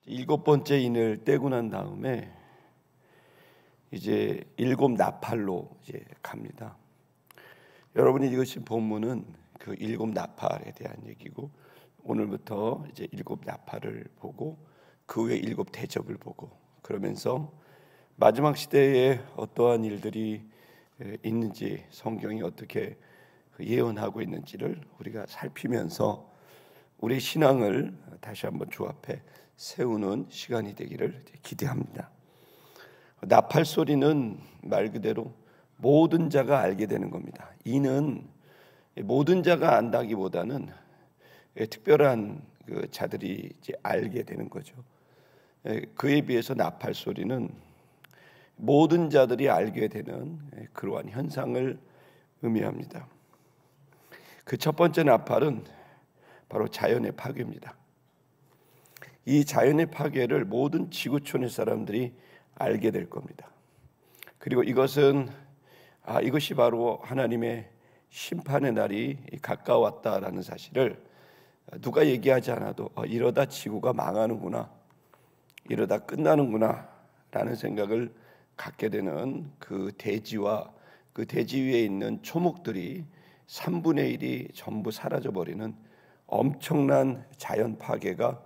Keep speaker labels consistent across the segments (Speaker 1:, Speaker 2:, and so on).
Speaker 1: 일곱 번째 인을 떼고 난 다음에 이제 일곱 나팔로 이제 갑니다. 여러분이 읽으신 본문은 그 일곱 나팔에 대한 얘기고, 오늘부터 이제 일곱 나팔을 보고 그 후에 일곱 대접을 보고, 그러면서 마지막 시대에 어떠한 일들이 있는지, 성경이 어떻게 예언하고 있는지를 우리가 살피면서 우리 신앙을 다시 한번 주 앞에 세우는 시간이 되기를 기대합니다. 나팔 소리는 말 그대로 모든 자가 알게 되는 겁니다. 이는 모든 자가 안다기보다는 특별한 그 자들이 이제 알게 되는 거죠. 그에 비해서 나팔 소리는 모든 자들이 알게 되는 그러한 현상을 의미합니다. 그 첫 번째 나팔은 바로 자연의 파괴입니다. 이 자연의 파괴를 모든 지구촌의 사람들이 알게 될 겁니다. 그리고 이것은 이것이 바로 하나님의 심판의 날이 가까웠다라는 사실을 누가 얘기하지 않아도 이러다 지구가 망하는구나, 이러다 끝나는구나 라는 생각을 갖게 되는 그 대지와 그 대지 위에 있는 초목들이 3분의 1이 전부 사라져버리는 엄청난 자연 파괴가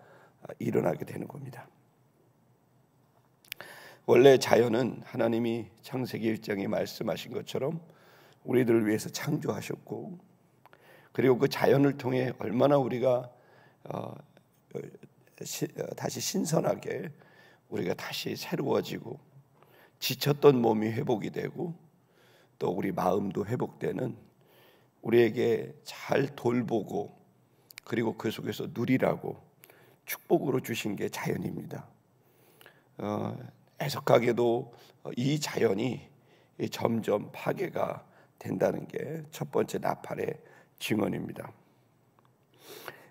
Speaker 1: 일어나게 되는 겁니다. 원래 자연은 하나님이 창세기 1장에 말씀하신 것처럼 우리들을 위해서 창조하셨고, 그리고 그 자연을 통해 얼마나 우리가 다시 신선하게 우리가 다시 새로워지고, 지쳤던 몸이 회복이 되고 또 우리 마음도 회복되는, 우리에게 잘 돌보고 그리고 그 속에서 누리라고 축복으로 주신 게 자연입니다. 애석하게도 이 자연이 점점 파괴가 된다는 게 첫 번째 나팔의 증언입니다.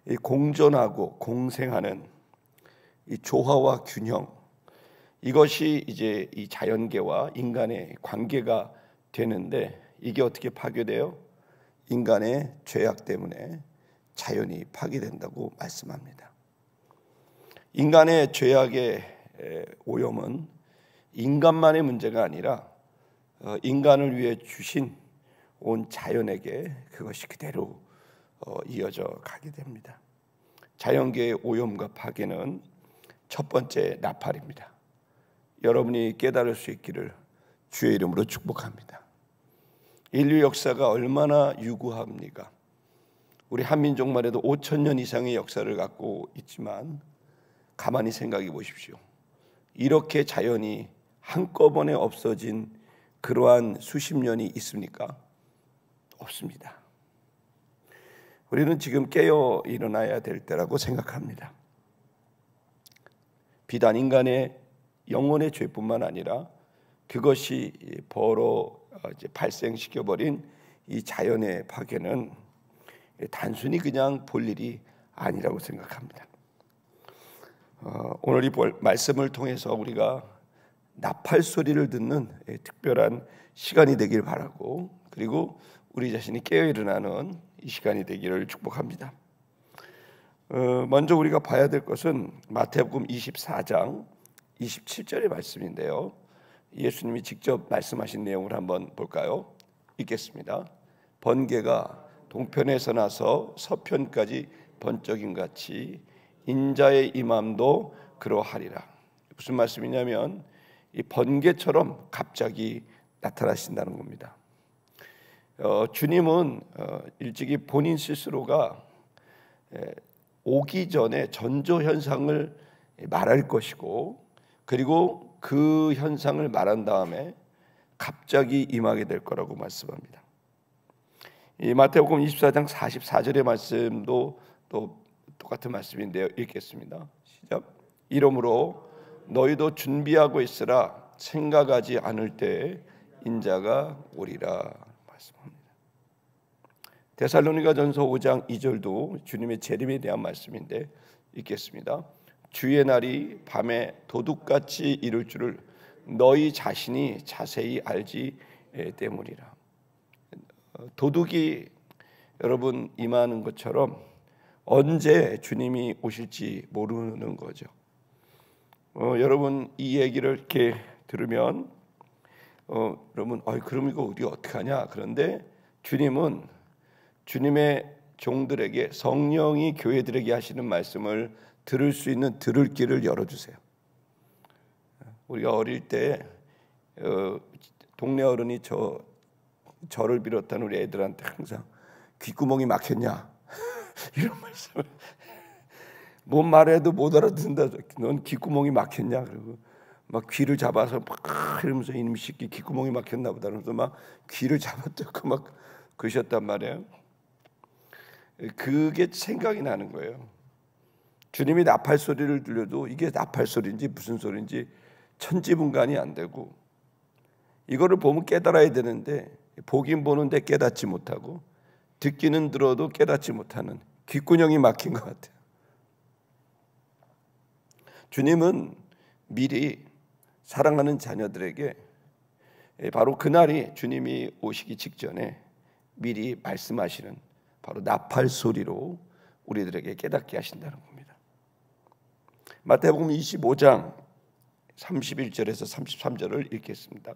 Speaker 1: 이 공존하고 공생하는 이 조화와 균형, 이것이 이제 이 자연계와 인간의 관계가 되는데, 이게 어떻게 파괴돼요? 인간의 죄악 때문에 자연이 파괴된다고 말씀합니다. 인간의 죄악의 오염은 인간만의 문제가 아니라 인간을 위해 주신 온 자연에게 그것이 그대로 이어져 가게 됩니다. 자연계의 오염과 파괴는 첫 번째 나팔입니다. 여러분이 깨달을 수 있기를 주의 이름으로 축복합니다. 인류 역사가 얼마나 유구합니까? 우리 한민족만 해도 5,000년 이상의 역사를 갖고 있지만 가만히 생각해 보십시오. 이렇게 자연이 한꺼번에 없어진 그러한 수십 년이 있습니까? 없습니다. 우리는 지금 깨어 일어나야 될 때라고 생각합니다. 비단 인간의 영혼의 죄뿐만 아니라 그것이 발생시켜버린 이 자연의 파괴는 단순히 그냥 볼 일이 아니라고 생각합니다. 오늘 이 말씀을 통해서 우리가 나팔 소리를 듣는 특별한 시간이 되길 바라고, 그리고 우리 자신이 깨어 일어나는 이 시간이 되기를 축복합니다. 먼저 우리가 봐야 될 것은 마태복음 24장 27절의 말씀인데요, 예수님이 직접 말씀하신 내용을 한번 볼까요? 읽겠습니다. 번개가 동편에서 나서 서편까지 번쩍임 같이 인자의 임함도 그러하리라. 무슨 말씀이냐면 이 번개처럼 갑자기 나타나신다는 겁니다. 주님은 일찍이 본인 스스로가 오기 전에 전조 현상을 말할 것이고, 그리고 그 현상을 말한 다음에 갑자기 임하게 될 거라고 말씀합니다. 이 마태복음 24장 44절의 말씀도 또 똑같은 말씀인데요, 읽겠습니다. 시작. 이러므로 너희도 준비하고 있으라. 생각하지 않을 때에 인자가 오리라 말씀합니다. 데살로니가전서 5장 2절도 주님의 재림에 대한 말씀인데 읽겠습니다. 주의 날이 밤에 도둑같이 이룰 줄을 너희 자신이 자세히 알지 때문이라. 도둑이 여러분 임하는 것처럼 언제 주님이 오실지 모르는 거죠. 여러분 이 얘기를 이렇게 들으면 여러분 그럼 이거 우리 어떻게 하냐? 그런데 주님은 주님의 종들에게 성령이 교회들에게 하시는 말씀을 들을 수 있는 들을 길을 열어주세요. 우리가 어릴 때 동네 어른이 저를 비롯한 우리 애들한테 항상 귓구멍이 막혔냐 이런 말씀을 뭔 말해도 못 알아듣는다. 넌 귓구멍이 막혔냐? 그리고 막 귀를 잡아서 막 이러면서 이놈 새끼 귓구멍이 막혔나 보다 그러면서 막 귀를 잡아뜯고 막 그러셨단 말이에요. 그게 생각이 나는 거예요. 주님이 나팔 소리를 들려도 이게 나팔 소리인지 무슨 소리인지 천지분간이 안 되고 이거를 보면 깨달아야 되는데 보긴 보는데 깨닫지 못하고 듣기는 들어도 깨닫지 못하는 귓구녕이 막힌 것 같아요. 주님은 미리 사랑하는 자녀들에게 바로 그날이 주님이 오시기 직전에 미리 말씀하시는 바로 나팔 소리로 우리들에게 깨닫게 하신다는 겁니다. 마태복음 25장 31절에서 33절을 읽겠습니다.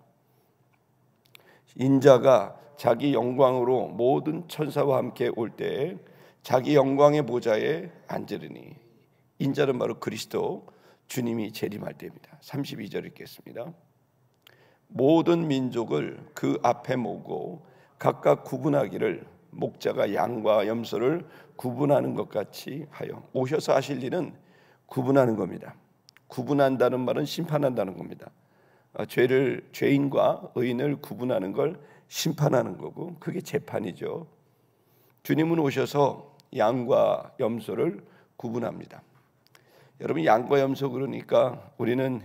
Speaker 1: 인자가 자기 영광으로 모든 천사와 함께 올 때에 자기 영광의 보좌에 앉으리니 인자는 바로 그리스도 주님이 재림할 때입니다. 32절 읽겠습니다. 모든 민족을 그 앞에 모으고 각각 구분하기를 목자가 양과 염소를 구분하는 것 같이 하여 오셔서 하실 일은 구분하는 겁니다. 구분한다는 말은 심판한다는 겁니다. 죄인과 의인을 구분하는 걸 심판하는 거고 그게 재판이죠. 주님은 오셔서 양과 염소를 구분합니다. 여러분 양과 염소 그러니까 우리는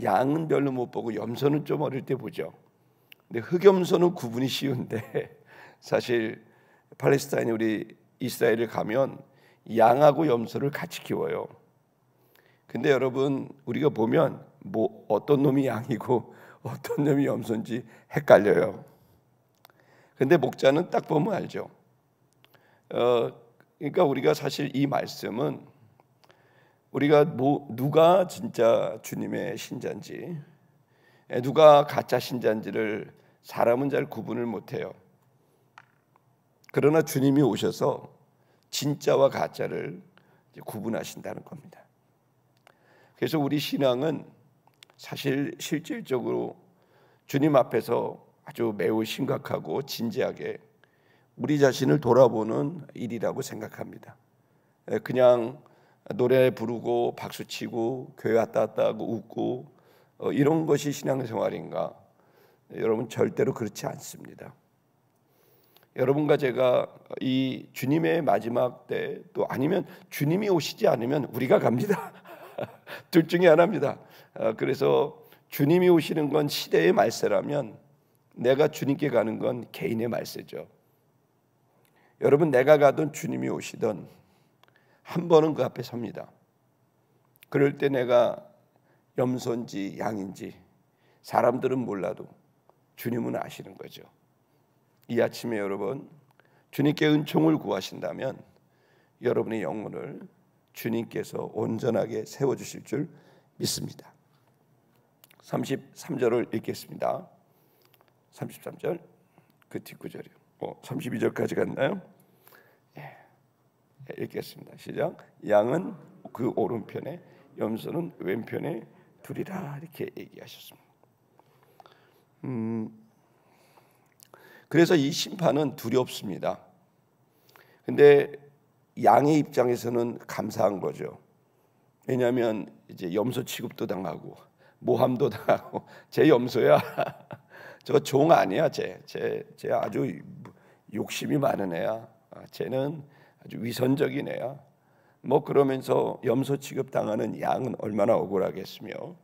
Speaker 1: 양은 별로 못 보고 염소는 좀 어릴 때 보죠. 근데 흑염소는 구분이 쉬운데 사실 팔레스타인 우리 이스라엘을 가면 양하고 염소를 같이 키워요. 근데 여러분 우리가 보면 뭐 어떤 놈이 양이고 어떤 놈이 염소인지 헷갈려요. 근데 목자는 딱 보면 알죠. 그러니까 우리가 사실 이 말씀은 우리가 누가 진짜 주님의 신자인지 누가 가짜 신자인지를 사람은 잘 구분을 못해요. 그러나 주님이 오셔서 진짜와 가짜를 구분하신다는 겁니다. 그래서 우리 신앙은 사실 실질적으로 주님 앞에서 아주 매우 심각하고 진지하게 우리 자신을 돌아보는 일이라고 생각합니다. 그냥 노래 부르고 박수치고 교회 왔다 갔다 하고 웃고 이런 것이 신앙생활인가? 여러분 절대로 그렇지 않습니다. 여러분과 제가 이 주님의 마지막 때 또 아니면 주님이 오시지 않으면 우리가 갑니다. 둘 중에 하나입니다. 그래서 주님이 오시는 건 시대의 말세라면 내가 주님께 가는 건 개인의 말세죠. 여러분 내가 가든 주님이 오시든 한 번은 그 앞에 섭니다. 그럴 때 내가 염소인지 양인지 사람들은 몰라도 주님은 아시는 거죠. 이 아침에 여러분 주님께 은총을 구하신다면 여러분의 영혼을 주님께서 온전하게 세워주실 줄 믿습니다. 33절을 읽겠습니다. 33절 그 뒷구절이요. 32절까지 갔나요? 읽겠습니다. 시작. 양은 그 오른편에 염소는 왼편에 두리라 이렇게 얘기하셨습니다. 그래서 이 심판은 두렵습니다. 근데 양의 입장에서는 감사한 거죠. 왜냐하면 이제 염소 취급도 당하고 모함도 당하고 제 염소야. 저 종 아니야. 쟤 아주 욕심이 많은 애야. 쟤는 아주 위선적인 애야. 뭐 그러면서 염소 취급 당하는 양은 얼마나 억울하겠으며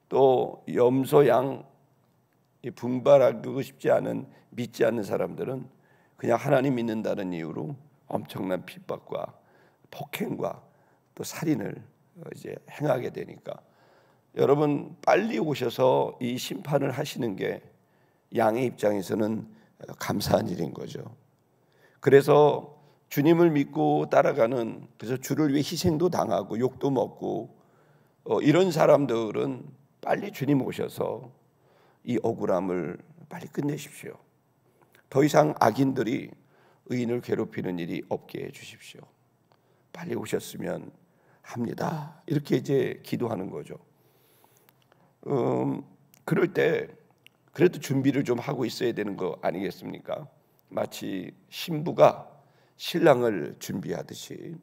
Speaker 1: 또 염소 양 분발하고 싶지 않은 믿지 않는 사람들은 그냥 하나님 믿는다는 이유로 엄청난 핍박과 폭행과 또 살인을 이제 행하게 되니까 여러분 빨리 오셔서 이 심판을 하시는 게 양의 입장에서는 감사한 일인 거죠. 그래서 주님을 믿고 따라가는 그래서 주를 위해 희생도 당하고 욕도 먹고 이런 사람들은 빨리 주님 오셔서 이 억울함을 빨리 끝내십시오. 더 이상 악인들이 의인을 괴롭히는 일이 없게 해주십시오. 빨리 오셨으면 합니다. 이렇게 이제 기도하는 거죠. 그럴 때 그래도 준비를 좀 하고 있어야 되는 거 아니겠습니까? 마치 신부가 신랑을 준비하듯이,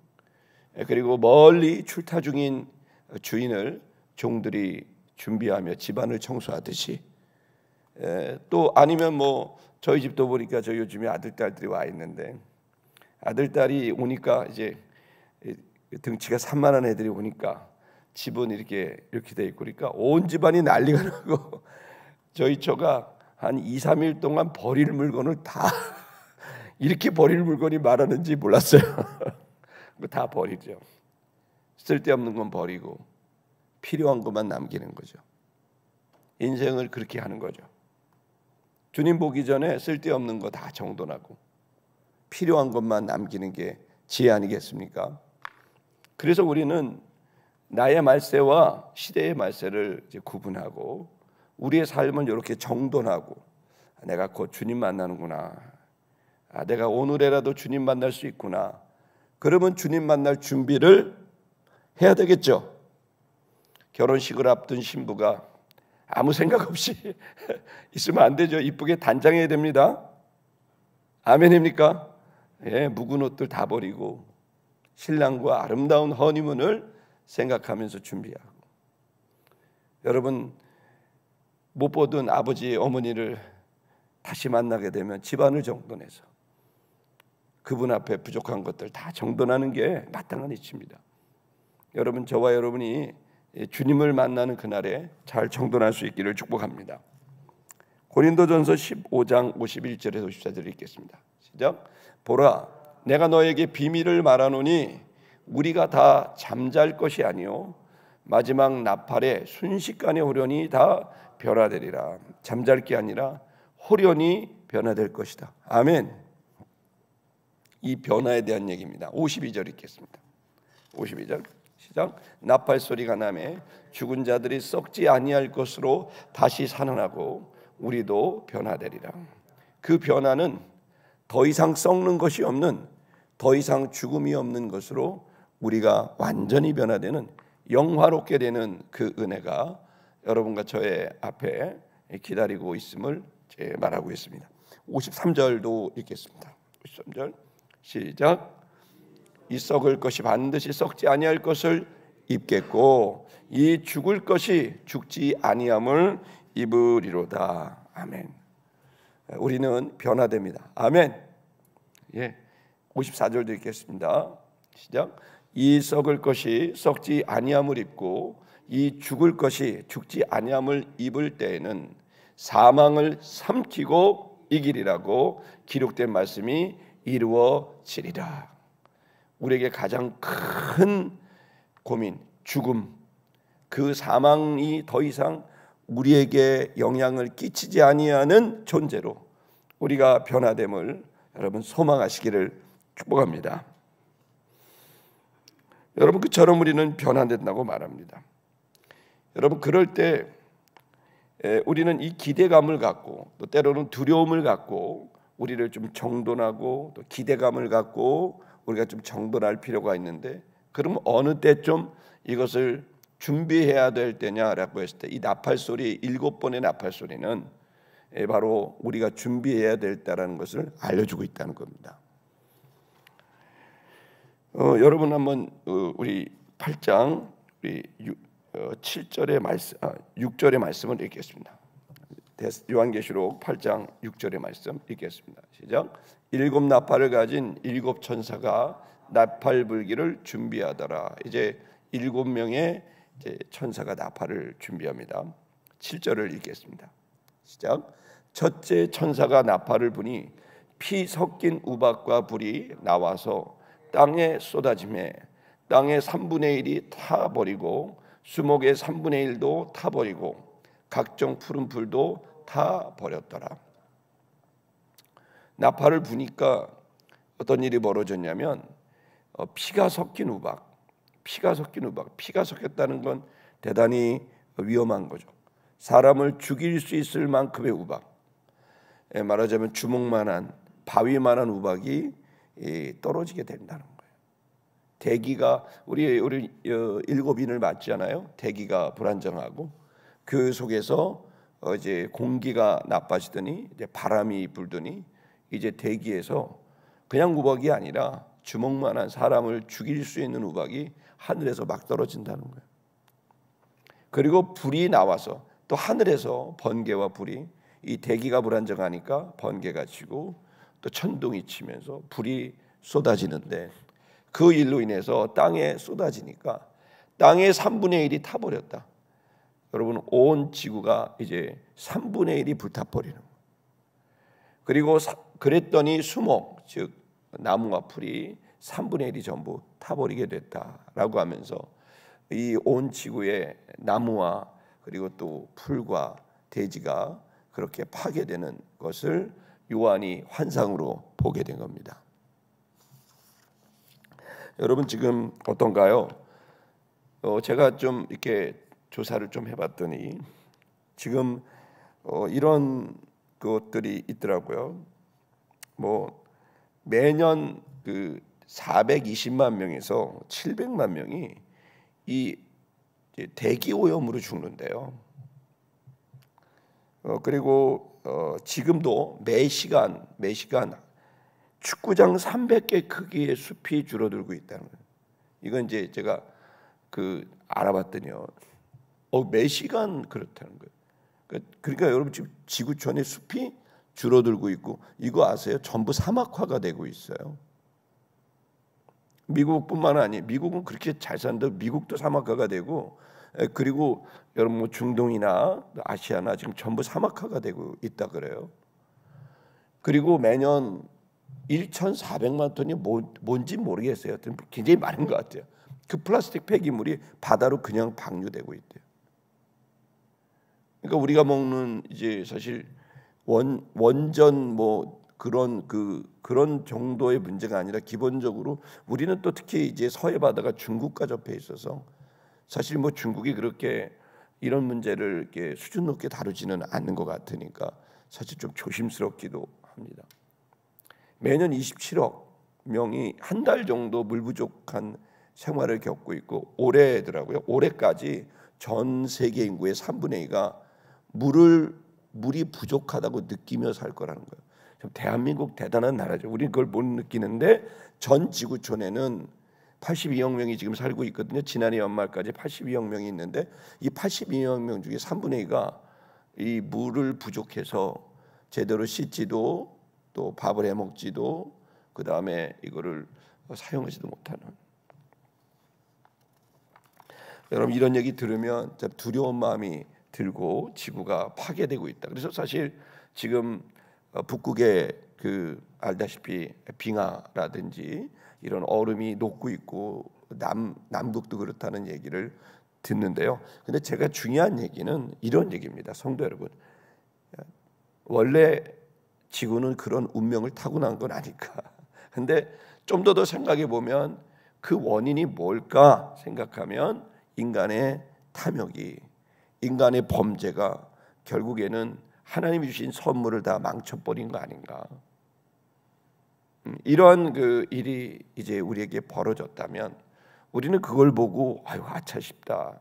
Speaker 1: 그리고 멀리 출타 중인 주인을 종들이 준비하며 집안을 청소하듯이, 또 아니면 뭐 저희 집도 보니까 저 요즘에 아들딸들이 와 있는데, 아들딸이 오니까 이제 등치가 산만한 애들이 오니까 집은 이렇게 돼 있고, 그러니까 온 집안이 난리가 나고 저희 처가 한 2, 3일 동안 버릴 물건을 다 이렇게 버릴 물건이 많았는지 몰랐어요. 다 버리죠. 쓸데없는 건 버리고 필요한 것만 남기는 거죠. 인생을 그렇게 하는 거죠. 주님 보기 전에 쓸데없는 거 다 정돈하고 필요한 것만 남기는 게 지혜 아니겠습니까? 그래서 우리는 나의 말세와 시대의 말세를 이제 구분하고 우리의 삶은 이렇게 정돈하고, 내가 곧 주님 만나는구나, 내가 오늘이라도 주님 만날 수 있구나, 그러면 주님 만날 준비를 해야 되겠죠. 결혼식을 앞둔 신부가 아무 생각 없이 있으면 안 되죠. 이쁘게 단장해야 됩니다. 아멘입니까? 예, 묵은 옷들 다 버리고 신랑과 아름다운 허니문을 생각하면서 준비하고, 여러분 못 보던 아버지 어머니를 다시 만나게 되면 집안을 정돈해서 그분 앞에 부족한 것들 다 정돈하는 게 마땅한 이치입니다. 여러분, 저와 여러분이 주님을 만나는 그날에 잘 정돈할 수 있기를 축복합니다. 고린도전서 15장 51절에서 54절 읽겠습니다. 시작. 보라, 내가 너에게 비밀을 말하노니 우리가 다 잠잘 것이 아니요 마지막 나팔에 순식간에 호련히 다 변화되리라. 잠잘 게 아니라 호련히 변화될 것이다. 아멘. 이 변화에 대한 얘기입니다. 52절 읽겠습니다. 52절 시작. 나팔 소리가 나매 죽은 자들이 썩지 아니할 것으로 다시 살아나고 우리도 변화되리라. 그 변화는 더 이상 썩는 것이 없는, 더 이상 죽음이 없는 것으로 우리가 완전히 변화되는, 영화롭게 되는 그 은혜가 여러분과 저의 앞에 기다리고 있음을 말하고 있습니다. 53절도 읽겠습니다. 53절 시작. 이 썩을 것이 반드시 썩지 아니할 것을 입겠고 이 죽을 것이 죽지 아니함을 입으리로다. 아멘. 우리는 변화됩니다. 아멘. 예. 54절도 읽겠습니다. 시작. 이 썩을 것이 썩지 아니함을 입고 이 죽을 것이 죽지 아니함을 입을 때에는 사망을 삼키고 이기리라고 기록된 말씀이 이루어지리라. 우리에게 가장 큰 고민, 죽음, 그 사망이 더 이상 우리에게 영향을 끼치지 아니하는 존재로 우리가 변화됨을 여러분 소망하시기를 축복합니다. 여러분, 그처럼 우리는 변화된다고 말합니다. 여러분, 그럴 때 우리는 이 기대감을 갖고, 또 때로는 두려움을 갖고 우리를 좀 정돈하고, 또 기대감을 갖고 우리가 좀 정돈할 필요가 있는데, 그럼 어느 때쯤 이것을 준비해야 될 때냐라고 했을 때, 이 나팔 소리, 7번의 나팔 소리는 바로 우리가 준비해야 될 때라는 것을 알려주고 있다는 겁니다. 여러분 한번 우리 8장 우리 7절의 말씀, 6절의 말씀을 읽겠습니다. 요한계시록 8장 6절의 말씀 읽겠습니다. 시작. 7 나팔을 가진 7 천사가 나팔 불기를 준비하더라. 이제 7명의 천사가 나팔을 준비합니다. 7절을 읽겠습니다. 시작. 첫째 천사가 나팔을 부니 피 섞인 우박과 불이 나와서 땅에 쏟아지매 땅의 3분의 1이 타버리고 수목의 3분의 1도 타버리고 각종 푸른 풀도 타 버렸더라. 나팔을 부니까 어떤 일이 벌어졌냐면 피가 섞인 우박, 피가 섞였다는 건 대단히 위험한 거죠. 사람을 죽일 수 있을 만큼의 우박, 말하자면 주먹만한 바위만한 우박이 떨어지게 된다는 거예요. 대기가 우리 일곱인을 맞잖아요. 대기가 불안정하고 그 속에서 이제 공기가 나빠지더니 이제 바람이 불더니 이제 대기에서 그냥 우박이 아니라 주먹만한 사람을 죽일 수 있는 우박이 하늘에서 막 떨어진다는 거예요. 그리고 불이 나와서 또 하늘에서 번개와 불이, 이 대기가 불안정하니까 번개가 치고 또 천둥이 치면서 불이 쏟아지는데, 그 일로 인해서 땅에 쏟아지니까 땅의 3분의 1이 타버렸다. 여러분, 온 지구가 이제 3분의 1이 불타버리는 거예요. 그리고 그랬더니 수목, 즉 나무와 풀이 3분의 1이 전부 타버리게 됐다라고 하면서 이 온 지구의 나무와 그리고 또 풀과 대지가 그렇게 파괴되는 것을 요한이 환상으로 보게 된 겁니다. 여러분, 지금 어떤가요? 제가 좀 이렇게 조사를 좀 해봤더니 지금 이런 것들이 있더라고요. 뭐 매년 그 420만 명에서 700만 명이 이 대기 오염으로 죽는데요. 그리고 지금도 매 시간 축구장 300개 크기의 숲이 줄어들고 있다는 거예요. 이건 이제 제가 알아봤더니요. 매 시간 그렇다는 거예요. 그러니까 여러분, 지금 지구촌의 숲이 줄어들고 있고, 이거 아세요? 전부 사막화가 되고 있어요. 미국뿐만 아니에요. 미국은 그렇게 잘 사는데 미국도 사막화가 되고, 그리고 여러분 뭐 중동이나 아시아나 지금 전부 사막화가 되고 있다 그래요. 그리고 매년 1,400만 톤이 뭔지 모르겠어요. 굉장히 많은 것 같아요. 그 플라스틱 폐기물이 바다로 그냥 방류되고 있대요. 그러니까 우리가 먹는 이제 사실 원전 뭐 그런 정도의 문제가 아니라, 기본적으로 우리는 또 특히 이제 서해 바다가 중국과 접해 있어서 사실 뭐 중국이 그렇게 이런 문제를 이렇게 수준 높게 다루지는 않는 것 같으니까 사실 좀 조심스럽기도 합니다. 매년 27억 명이 한 달 정도 물 부족한 생활을 겪고 있고, 올해까지 전 세계 인구의 3분의 2가 물이 부족하다고 느끼며 살 거라는 거예요. 대한민국 대단한 나라죠. 우리는 그걸 못 느끼는데 전 지구촌에는 82억 명이 지금 살고 있거든요. 지난해 연말까지 82억 명이 있는데, 이 82억 명 중에 3분의 2가 이 물을 부족해서 제대로 씻지도, 또 밥을 해 먹지도, 그 다음에 이거를 사용하지도 못하는. 여러분, 이런 얘기 들으면 두려운 마음이 들고 지구가 파괴되고 있다. 그래서 사실 지금 북극에 알다시피 빙하라든지 이런 얼음이 녹고 있고, 남극도 그렇다는 얘기를 듣는데요. 근데 제가 중요한 얘기는 이런 얘기입니다. 성도 여러분, 원래 지구는 그런 운명을 타고난 건 아닐까. 근데 좀 더 생각해 보면 그 원인이 뭘까 생각하면 인간의 탐욕이, 인간의 범죄가 결국에는 하나님이 주신 선물을 다 망쳐버린 거 아닌가. 이러한 일이 이제 우리에게 벌어졌다면 우리는 그걸 보고 아유 하찮 싶다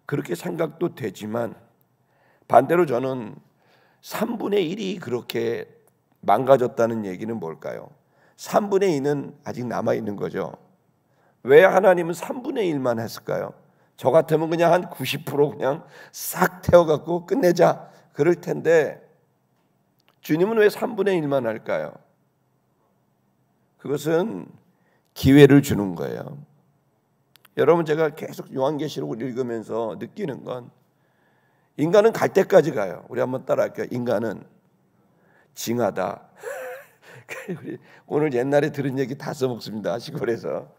Speaker 1: 그렇게 생각도 되지만, 반대로 저는 3분의 1이 그렇게 망가졌다는 얘기는 뭘까요? 3분의 2는 아직 남아있는 거죠. 왜 하나님은 3분의 1만 했을까요? 저 같으면 그냥 한 90% 그냥 싹 태워갖고 끝내자 그럴 텐데, 주님은 왜 3분의 1만 할까요? 그것은 기회를 주는 거예요. 여러분, 제가 계속 요한계시록을 읽으면서 느끼는 건, 인간은 갈 때까지 가요. 우리 한번 따라할게요. 인간은 징하다. 오늘 옛날에 들은 얘기 다 써먹습니다. 시골에서.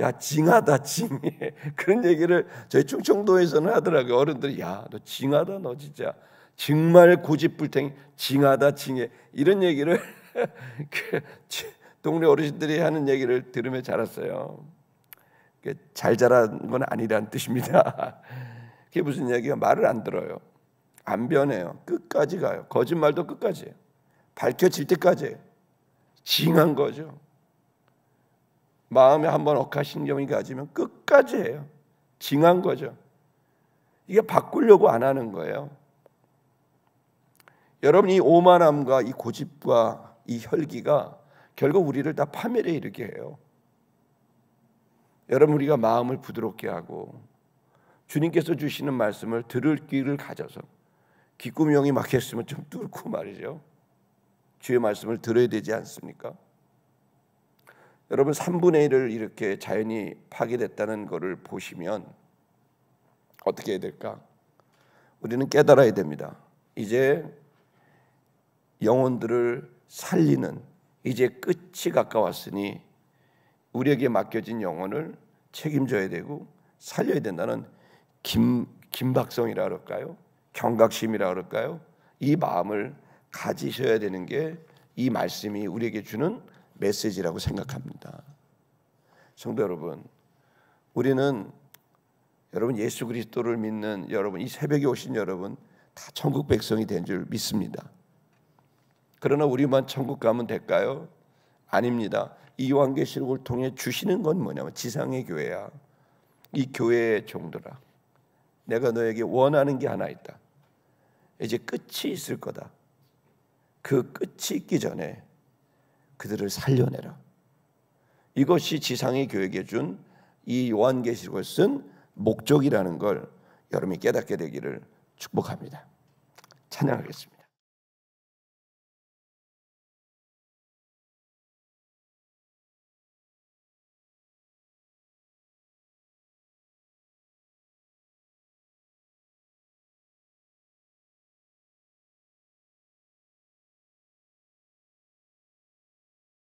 Speaker 1: 야, 징하다, 징해. 그런 얘기를 저희 충청도에서는 하더라고요. 어른들이, 야, 너 징하다, 너 진짜. 정말 고집불탱이, 징하다, 징해. 이런 얘기를 동네 어르신들이 하는 얘기를 들으며 자랐어요. 잘 자란 건 아니라는 뜻입니다. 그게 무슨 얘기야? 말을 안 들어요. 안 변해요. 끝까지 가요. 거짓말도 끝까지 해요. 밝혀질 때까지 해요. 징한 거죠. 마음에 한번 억하신경이 가지면 끝까지 해요. 징한 거죠. 이게 바꾸려고 안 하는 거예요. 여러분, 이 오만함과 이 고집과 이 혈기가 결국 우리를 다 파멸에 이르게 해요. 여러분, 우리가 마음을 부드럽게 하고 주님께서 주시는 말씀을 들을 귀를 가져서 귓구멍이 막혔으면 좀 뚫고 말이죠. 주의 말씀을 들어야 되지 않습니까? 여러분, 3분의 1을 이렇게 자연이 파괴됐다는 것을 보시면 어떻게 해야 될까? 우리는 깨달아야 됩니다. 이제 영혼들을 살리는 이제 끝이 가까웠으니 우리에게 맡겨진 영혼을 책임져야 되고 살려야 된다는 긴박성이라 그럴까요? 경각심이라 그럴까요? 이 마음을 가지셔야 되는 게 이 말씀이 우리에게 주는 메시지라고 생각합니다. 성도 여러분, 우리는 여러분 예수 그리스도를 믿는 여러분, 이 새벽에 오신 여러분 다 천국 백성이 된 줄 믿습니다. 그러나 우리만 천국 가면 될까요? 아닙니다. 이 요한계시록을 통해 주시는 건 뭐냐면 지상의 교회야. 이 교회의 종들아, 내가 너에게 원하는 게 하나 있다. 이제 끝이 있을 거다. 그 끝이 있기 전에 그들을 살려내라. 이것이 지상의 교회에게 준 이 요한계시록을 쓴 목적이라는 걸 여러분이 깨닫게 되기를 축복합니다. 찬양하겠습니다.